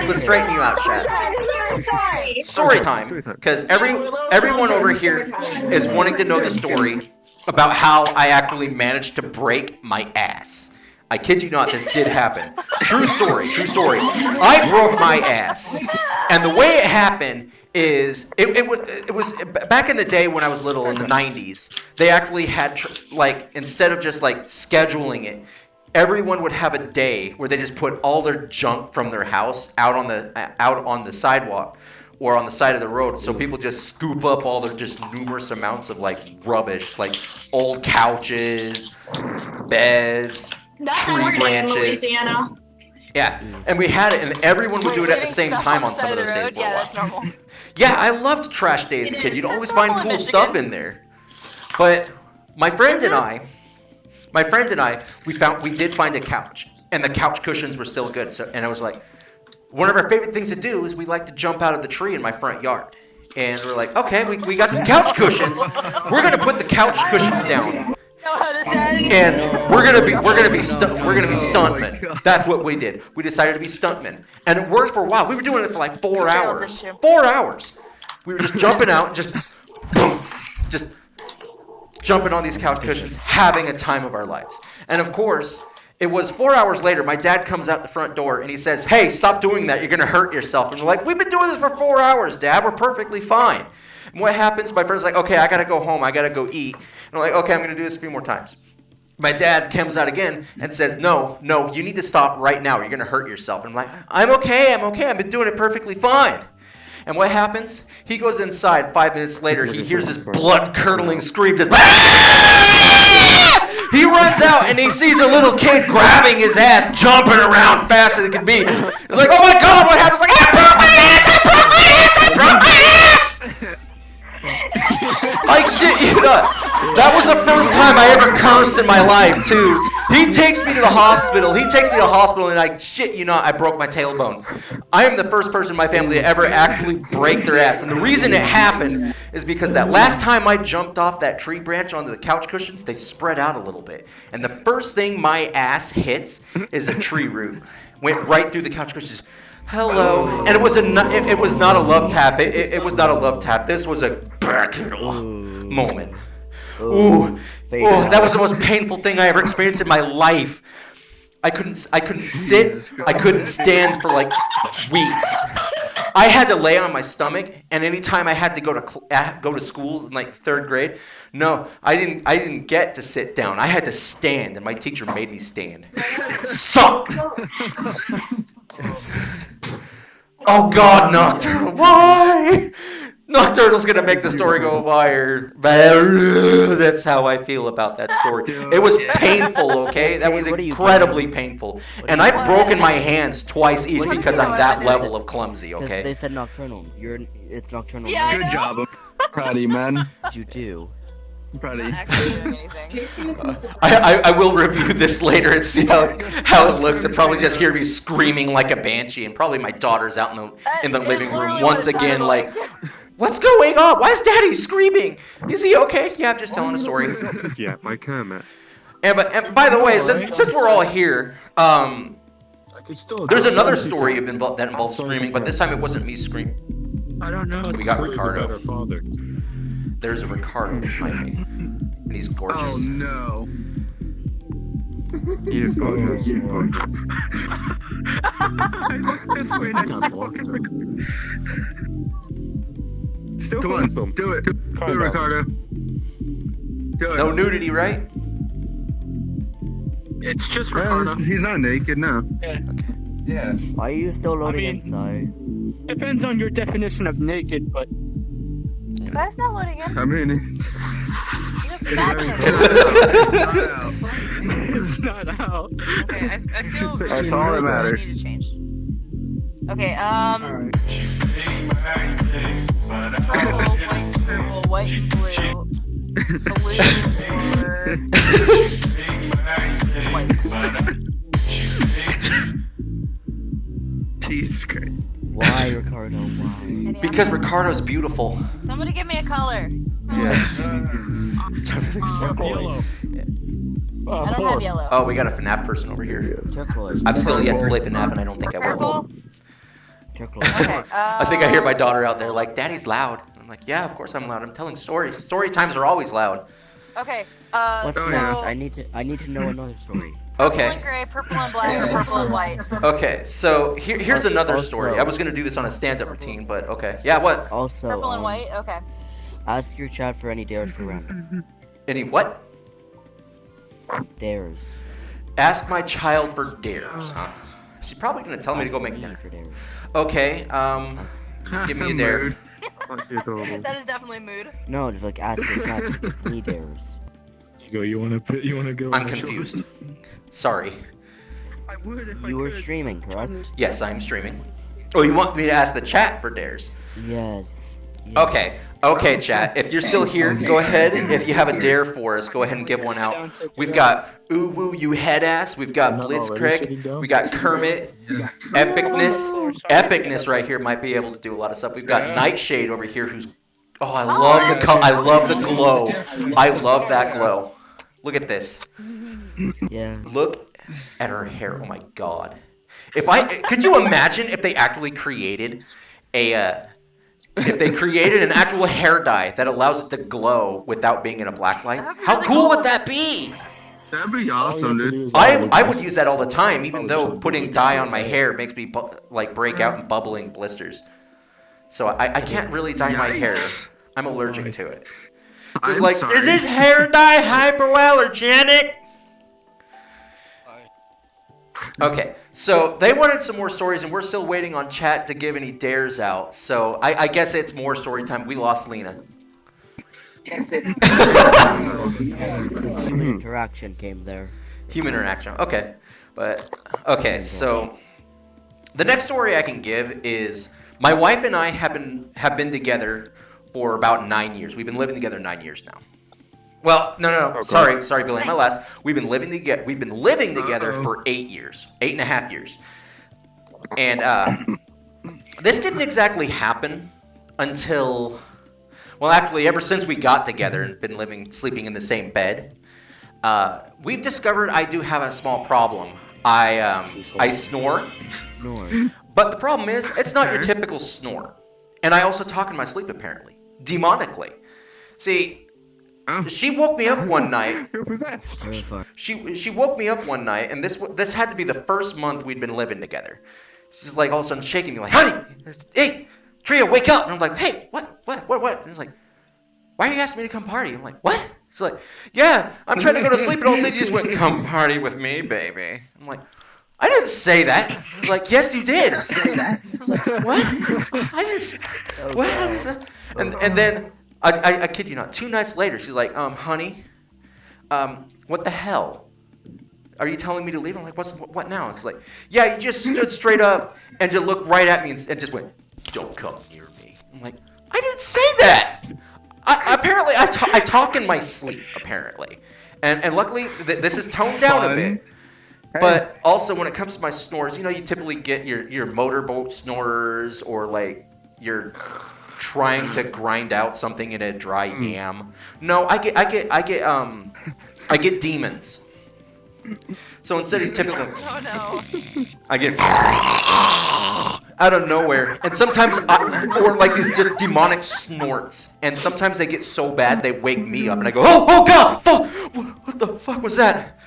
let's straighten you out, chat. Story time, because everyone over here is wanting to know the story about how I actually managed to break my ass. I kid you not, this did happen. True story, true story. I broke my ass. And the way it happened is, it was back in the day when I was little, in the 90s, they actually had, instead of just, scheduling it, everyone would have a day where they just put all their junk from their house out on the sidewalk or on the side of the road. So people just scoop up all their just numerous amounts of, rubbish, old couches, beds, tree branches. Yeah, and we had it, and everyone would do it at the same time on some of those days for a while. That's normal. Yeah, I loved trash day as a kid. You'd always find cool stuff in there. But my friend and I, we did find a couch, and the couch cushions were still good. And I was like, one of our favorite things to do is we like to jump out of the tree in my front yard. And we're like, okay, we got some couch cushions. We're gonna put the couch cushions down. And we're gonna be stuntmen. That's what we did. We decided to be stuntmen, and it worked for a while. We were doing it for 4 hours. 4 hours. We were just jumping out, and just jumping on these couch cushions, having a time of our lives. And of course, it was 4 hours later. My dad comes out the front door and he says, "Hey, stop doing that. You're gonna hurt yourself." And we're like, "We've been doing this for 4 hours, Dad. We're perfectly fine." And what happens? My friend's like, "Okay, I gotta go home. I gotta go eat." And I'm like, "Okay, I'm gonna do this a few more times." My dad comes out again and says, no, you need to stop right now. You're gonna hurt yourself. And I'm like, I'm okay. I've been doing it perfectly fine." And what happens? He goes inside. 5 minutes later, he hears this blood-curdling scream. Just, "Ah!" He runs out and he sees a little kid grabbing his ass, jumping around fast as it can be. He's like, "Oh my God, what happened?" He's like, "I broke my ass! I broke my ass! I broke my ass!" Like shit, you know. That was the first time I ever cursed in my life, too. He takes me to the hospital. And I shit you not, I broke my tailbone. I am the first person in my family to ever actually break their ass. And the reason it happened is because that last time I jumped off that tree branch onto the couch cushions, they spread out a little bit. And the first thing my ass hits is a tree root. Went right through the couch cushions. Hello, and it was not a love tap. It was not a love tap. This was a moment. Ooh, that was the most painful thing I ever experienced in my life. I couldn't sit. I couldn't stand for weeks. I had to lay on my stomach, and anytime I had to go to school in 3rd grade, no, I didn't get to sit down. I had to stand, and my teacher made me stand. It sucked. Oh God, Nocturnal, why? Nocturnal's gonna make the story go viral. That's how I feel about that story. It was painful, okay? That was incredibly painful. And I've broken my hands twice each because I'm that level of clumsy, okay? They said Nocturnal. It's Nocturnal. Yeah, good job. I'm proud of you, man. You do. I'm proud of you. I will review this later and see how it looks. And probably just hear me screaming like a banshee, and probably my daughter's out in the living room once again, like, "What's going on? Why is Daddy screaming? Is he okay?" Yeah, I'm just telling a story. Yeah, my Kermit. And by the way, since we're all here, there's another story that involves screaming, but this time it wasn't me screaming. I don't know. We got Ricardo. There's a Ricardo behind me, and he's gorgeous. Oh no. He is gorgeous. He's gorgeous. I look this way and I see fucking Ricardo. Still Come handsome. on, do it. Do it, Ricardo. Do it. No nudity, right? It's just Ricardo. He's not naked, no. Yeah. Okay. Yeah. Why are you still loading inside? Depends on your definition of naked, but. That's not loading in. I mean, It's not out. Okay, I feel that's all that matters. I need to change. Okay, purple, white, and blue. Blue or white. Jesus Christ. Why, Ricardo? Why? Because Ricardo's beautiful. Somebody give me a color. Yeah. Yellow. I don't have yellow. Oh, we got a FNAF person over here. Turquoise. I've still yet to play FNAF, and I don't think I will. Purple? Chuckle. Okay. I think I hear my daughter out there like, Daddy's loud. I'm like, yeah, of course I'm loud. I'm telling stories. Story times are always loud. Okay. What's Oh, next? yeah. I need to know another story. Purple Okay. and gray, purple and black, or purple and white. Okay, so here's another Also- story. I was gonna do this on a stand-up routine, but okay. Yeah, what? Also, Purple and white. Okay. ask your chat for any dares for random. Any what? Dares. Ask my child for dares, huh? She's probably gonna tell me to go make Ask me dinner. for dares. Okay, give me a dare. Mood. Fucking adorable. That is definitely mood. No, just like ask your chat to give me dares. You wanna go? I'm confused. Sorry. I would if I You were could. streaming, correct? Yes, I'm streaming. Oh, you want me to ask the chat for dares? Yes. Yes. Okay, okay, chat. If you're still here, go ahead. If you have a dare for us, go ahead and give one out. We've got Ooh Woo You Head Ass. We've got Blitzkrieg. We got Kermit. Yes. Epicness. Epicness right here might be able to do a lot of stuff. We've got Nightshade over here who's. Oh, I love the I love the glow. I love that glow. Look at this. Yeah. Look at her hair. Oh my god. Could you imagine if they actually created if they created an actual hair dye that allows it to glow without being in a black light? How cool would that be? That'd be awesome, dude. I would use that all the time, even though putting dye on my hair makes me like break out in bubbling blisters. So I can't really dye my hair. I'm allergic to it. I'm Like, sorry. is this hair dye hyperallergenic? Okay, so they wanted some more stories, and we're still waiting on chat to give any dares out. So I guess it's more story time. We lost Lena. Human interaction came there. Human interaction. Okay, but okay. So the next story I can give is my wife and I have been together for about 9 years. We've been living together 9 years now. Well, no. Okay. Sorry, Billy, my last. We've been living together Uh-oh. for 8 years, 8.5 years, and this didn't exactly happen until, well, actually, ever since we got together and been sleeping in the same bed, we've discovered I do have a small problem. I snore, Snore. but the problem is it's not your typical snore, and I also talk in my sleep apparently, demonically. See. Oh. She woke me up one night. You're possessed. Very fun. She woke me up one night, and this had to be the first month we'd been living together. She's like all of a sudden shaking me like, honey, hey, Tria, wake up! And I'm like, hey, what? And it's like, why are you asking me to come party? I'm like, what? She's like, yeah, I'm trying to go to sleep, and all of a sudden you just went, come party with me, baby. I'm like, I didn't say that. She's like, yes, you did. I was like, what? What? And then. I kid you not. 2 nights later, she's like, honey, what the hell? Are you telling me to leave? I'm like, what now? It's like, yeah, you just stood straight up and just looked right at me and just went, don't come near me. I'm like, I didn't say that. Apparently, I talk in my sleep, apparently. And luckily, this is toned down a bit. But also, when it comes to my snores, you typically get your motorboat snorers or like your trying to grind out something in a dry yam. No, I get demons. So instead of typical, Oh no. I get out of nowhere, and sometimes or like these just demonic snorts, and sometimes they get so bad they wake me up, and I go, oh god, fuck, what the fuck was that?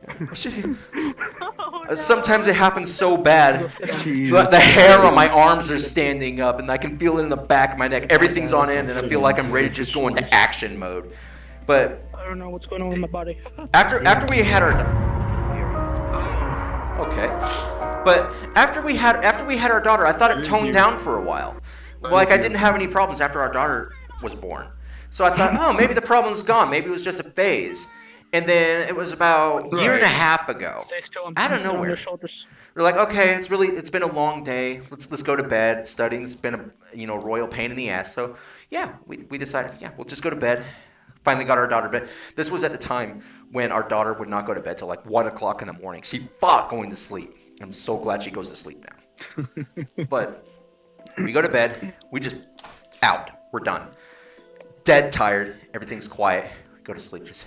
Oh, no. Sometimes it happens so bad, the hair on my arms are standing up, and I can feel it in the back of my neck. Everything's on end, and I feel like I'm ready to just go into action mode. But I don't know what's going on with my body. after we had our but after we had our daughter, I thought it toned down for a while. Like I didn't have any problems after our daughter was born. So I thought, oh, maybe the problem's gone. Maybe it was just a phase. And then it was about a year and a half ago. Stay still. I'm Out of sit on nowhere. their shoulders. We're like, okay, it's been a long day. Let's go to bed. Studying's been a royal pain in the ass. So yeah, we decided, yeah, we'll just go to bed. Finally got our daughter to bed. This was at the time when our daughter would not go to bed till like 1 o'clock in the morning. She fought going to sleep. I'm so glad she goes to sleep now. But we go to bed. We just out. We're done. Dead tired. Everything's quiet. We go to sleep. Just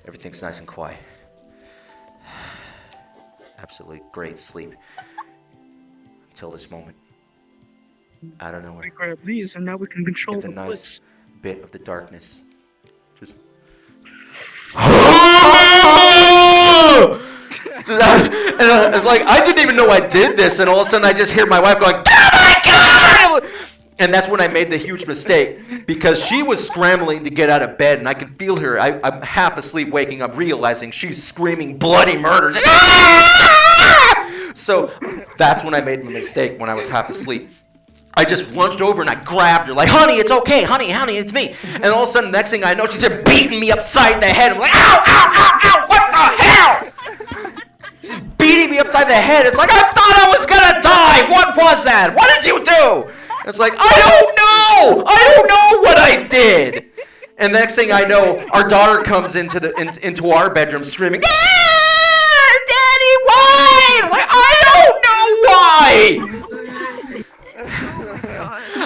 everything's nice and quiet. Absolutely great sleep. Until this moment. I don't know where. We grab these, and now we can control It's a the nice blitz. bit of the darkness. Just. It's like I didn't even know I did this, and all of a sudden I just hear my wife going, "Oh my god!" And that's when I made the huge mistake because she was scrambling to get out of bed, and I could feel her. I'm half asleep, waking up, realizing she's screaming bloody murders. So that's when I made the mistake when I was half asleep. I just lunged over and I grabbed her like, honey, it's okay, honey, it's me. And all of a sudden, the next thing I know, she's just beating me upside the head. I'm like, ow, ow, ow, ow, what the hell? She's beating me upside the head. It's like, I thought I was gonna die. What was that? What did you do? It's like, I don't know what I did. And the next thing I know, our daughter comes into our bedroom screaming, Daddy, why? I'm like, I don't know why.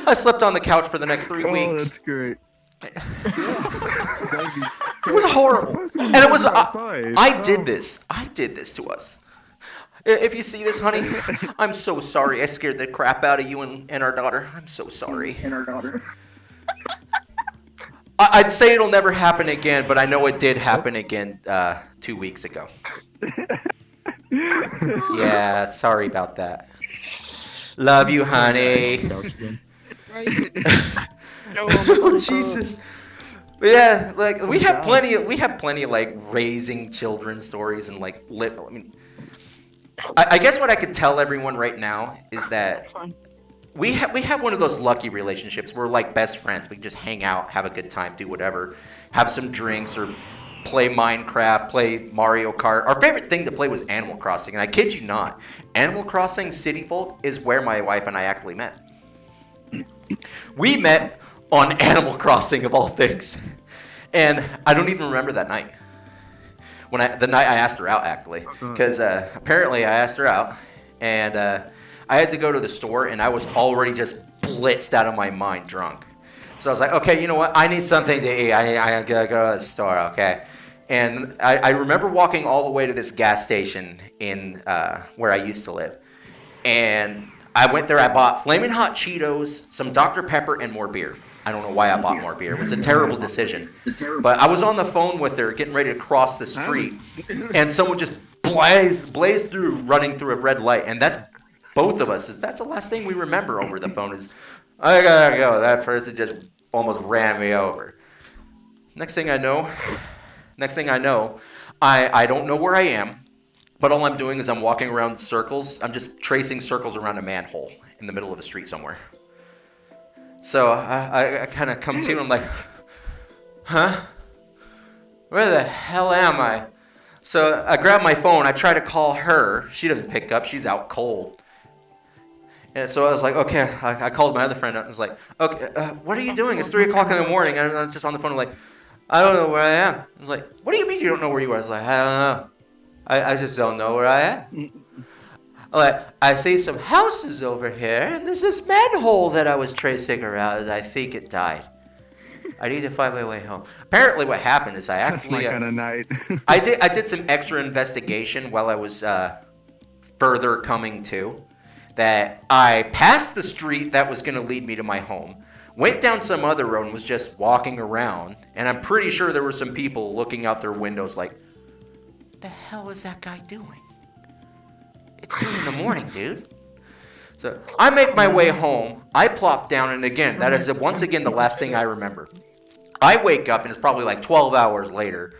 I slept on the couch for the next 3 Oh, weeks. that's great. It was horrible, and it was. I did this. I did this to us. If you see this, honey, I'm so sorry. I scared the crap out of you and our daughter. I'm so sorry. I'd say it'll never happen again, but I know it did happen again 2 weeks ago. Yeah, sorry about that. Love you, honey. Oh, Jesus. But yeah, like we have plenty of like raising children stories and like I mean, I guess what I could tell everyone right now is that we have one of those lucky relationships. We're like best friends. We just hang out, have a good time, do whatever, have some drinks or play Minecraft, play Mario Kart. Our favorite thing to play was Animal Crossing, and I kid you not, Animal Crossing City Folk is where my wife and I actually met. We met on Animal Crossing of all things, and I don't even remember that night. The night I asked her out, actually, because apparently I asked her out, and I had to go to the store, and I was already just blitzed out of my mind, drunk. So I was like, okay, you know what? I need something to eat. I gotta go to the store, okay? And I remember walking all the way to this gas station in where I used to live, and I went there. I bought Flamin' Hot Cheetos, some Dr. Pepper, and more beer. I don't know why I bought more beer. It was a terrible decision. But I was on the phone with her, getting ready to cross the street, and someone just blazed through, running through a red light, and that's both of us. That's the last thing we remember over the phone is, I gotta go. That person just almost ran me over. Next thing I know, I don't know where I am, but all I'm doing is I'm walking around circles. I'm just tracing circles around a manhole in the middle of a street somewhere. So I kind of come to and I'm like, huh? Where the hell am I? So I grab my phone. I try to call her. She doesn't pick up. She's out cold. And so I was like, okay. I called my other friend up and was like, okay, what are you doing? It's 3 o'clock in the morning. And I'm just on the phone. I'm like, I don't know where I am. I was like, what do you mean you don't know where you are? I was like, I don't know. I just don't know where I am. Like, I see some houses over here, and there's this manhole that I was tracing around, and I think it died. I need to find my way home. Apparently, what happened is I actually That's my kind of night. I did some extra investigation while I was further coming to. That I passed the street that was going to lead me to my home, went down some other road and was just walking around, and I'm pretty sure there were some people looking out their windows like, what the hell is that guy doing? It's 2 in the morning, dude. So I make my way home. I plop down, and again, that is once again the last thing I remember. I wake up, and it's probably like 12 hours later,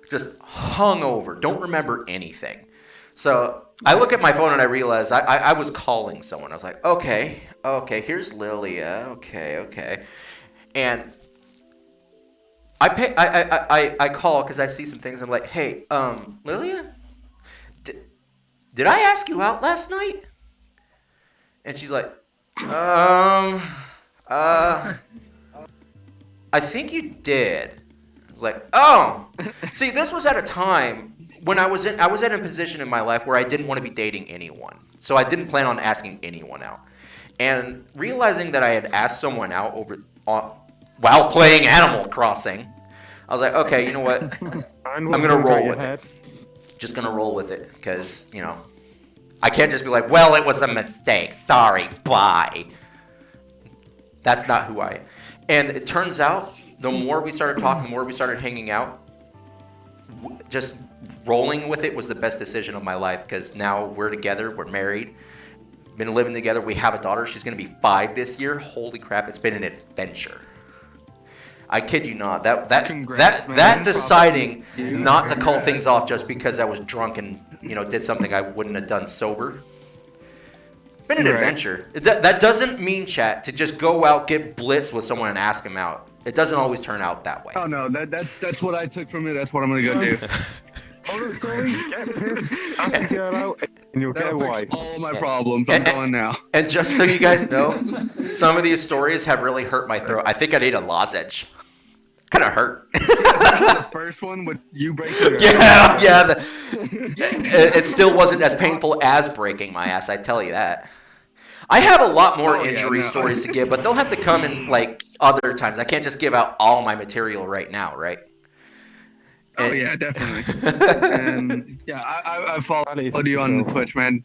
just hungover, don't remember anything. So I look at my phone, and I realize I was calling someone. I was like, okay, here's Lilia, okay. And I call because I see some things. I'm like, hey, Lilia? Did I ask you out last night? And she's like, I think you did. I was like, oh. See, this was at a time when I was in a position in my life where I didn't want to be dating anyone. So I didn't plan on asking anyone out. And realizing that I had asked someone out while playing Animal Crossing, I was like, okay, you know what? I'm going to roll with it. Just going to roll with it because, I can't just be like, well, it was a mistake. Sorry, bye. That's not who I am. And it turns out, the more we started talking, the more we started hanging out, just rolling with it was the best decision of my life, because now we're together, we're married, been living together, we have a daughter. She's going to be 5 this year. Holy crap, it's been an adventure. I kid you not. That deciding not to call things off just because I was drunk and did something I wouldn't have done sober. Been an adventure. That doesn't mean, chat, to just go out, get blitzed with someone and ask them out. It doesn't always turn out that way. Oh no, that's what I took from it. That's what I'm gonna go do. Honestly, get pissed, ask a girl out, and you'll get a wife. All my problems. I'm going now. And just so you guys know, some of these stories have really hurt my throat. I think I need a lozenge. Kind of hurt. The first one with you breaking your Yeah. It still wasn't as painful as breaking my ass, I tell you that. I have a lot more injury stories to give, but they'll have to come in like other times. I can't just give out all my material right now, right? Oh yeah, definitely. And yeah, I followed you on Twitch, man.